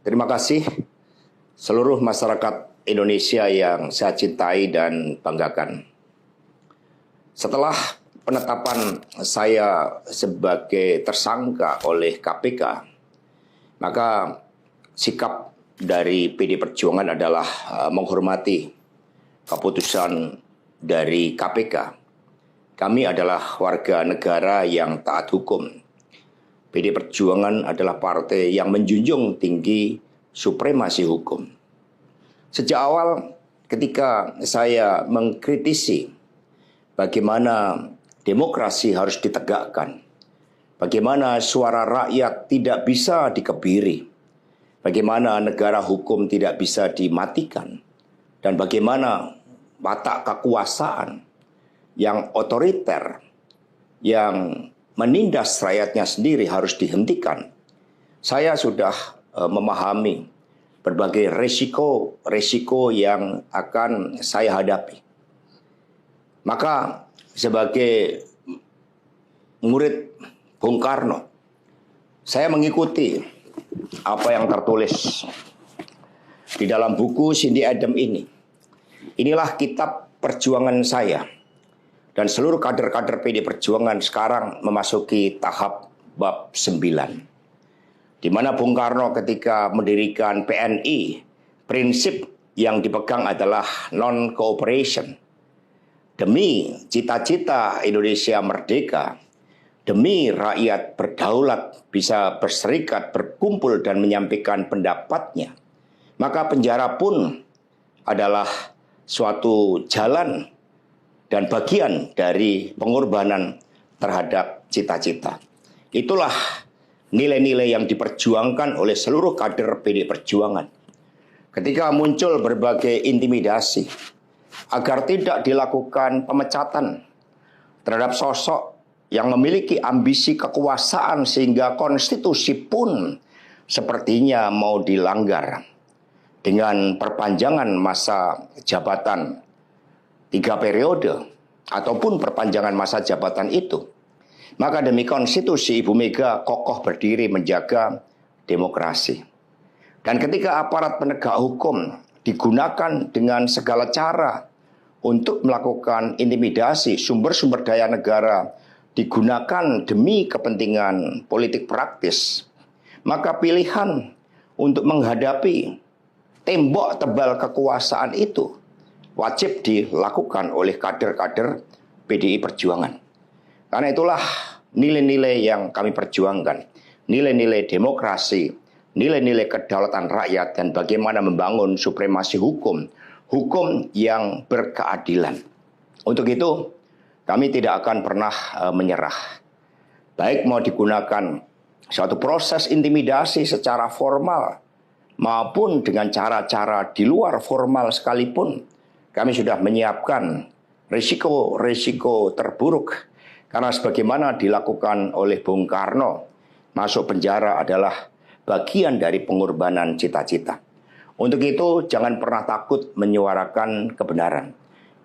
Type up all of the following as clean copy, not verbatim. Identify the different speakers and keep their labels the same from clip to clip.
Speaker 1: Terima kasih seluruh masyarakat Indonesia yang saya cintai dan banggakan. Setelah penetapan saya sebagai tersangka oleh KPK, maka sikap dari PD Perjuangan adalah menghormati keputusan dari KPK. Kami adalah warga negara yang taat hukum. PD Perjuangan adalah partai yang menjunjung tinggi supremasi hukum. Sejak awal ketika saya mengkritisi bagaimana demokrasi harus ditegakkan, bagaimana suara rakyat tidak bisa dikebiri, bagaimana negara hukum tidak bisa dimatikan, dan bagaimana watak kekuasaan yang otoriter, yang menindas rakyatnya sendiri harus dihentikan. Saya sudah memahami berbagai resiko yang akan saya hadapi. Maka sebagai murid Bung Karno, saya mengikuti apa yang tertulis di dalam buku Cindy Adams ini. Inilah kitab perjuangan saya. Dan seluruh kader-kader PD Perjuangan sekarang memasuki tahap bab 9. Di mana Bung Karno ketika mendirikan PNI, prinsip yang dipegang adalah non-cooperation. Demi cita-cita Indonesia merdeka, demi rakyat berdaulat bisa berserikat, berkumpul dan menyampaikan pendapatnya, maka penjara pun adalah suatu jalan dan bagian dari pengorbanan terhadap cita-cita. Itulah nilai-nilai yang diperjuangkan oleh seluruh kader PD Perjuangan. Ketika muncul berbagai intimidasi agar tidak dilakukan pemecatan terhadap sosok yang memiliki ambisi kekuasaan sehingga konstitusi pun sepertinya mau dilanggar dengan perpanjangan masa jabatan 3 periode ataupun perpanjangan masa jabatan itu, maka demi konstitusi Ibu Mega kokoh berdiri menjaga demokrasi. Dan ketika aparat penegak hukum digunakan dengan segala cara untuk melakukan intimidasi, sumber-sumber daya negara digunakan demi kepentingan politik praktis, maka pilihan untuk menghadapi tembok tebal kekuasaan itu wajib dilakukan oleh kader-kader PDI Perjuangan. Karena itulah nilai-nilai yang kami perjuangkan. Nilai-nilai demokrasi, nilai-nilai kedaulatan rakyat, dan bagaimana membangun supremasi hukum. Hukum yang berkeadilan. Untuk itu, kami tidak akan pernah menyerah. Baik mau digunakan suatu proses intimidasi secara formal, maupun dengan cara-cara di luar formal sekalipun, kami sudah menyiapkan risiko-risiko terburuk. Karena sebagaimana dilakukan oleh Bung Karno, masuk penjara adalah bagian dari pengorbanan cita-cita. Untuk itu jangan pernah takut menyuarakan kebenaran.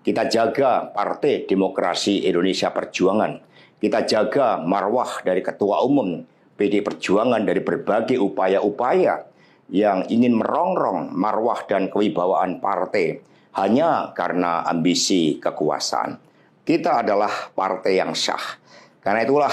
Speaker 1: Kita jaga Partai Demokrasi Indonesia Perjuangan. Kita jaga marwah dari Ketua Umum PD Perjuangan dari berbagai upaya-upaya yang ingin merongrong marwah dan kewibawaan partai hanya karena ambisi kekuasaan. Kita adalah partai yang sah. Karena itulah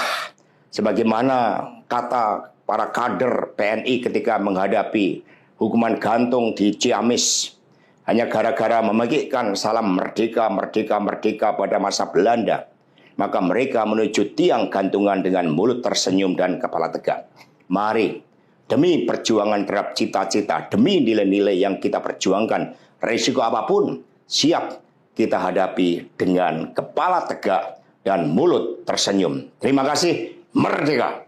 Speaker 1: sebagaimana kata para kader PNI ketika menghadapi hukuman gantung di Ciamis hanya gara-gara memegihkan salam merdeka, merdeka, merdeka pada masa Belanda, maka mereka menuju tiang gantungan dengan mulut tersenyum dan kepala tegak. Mari, demi perjuangan terhadap cita-cita, demi nilai-nilai yang kita perjuangkan, risiko apapun siap kita hadapi dengan kepala tegak dan mulut tersenyum. Terima kasih, merdeka!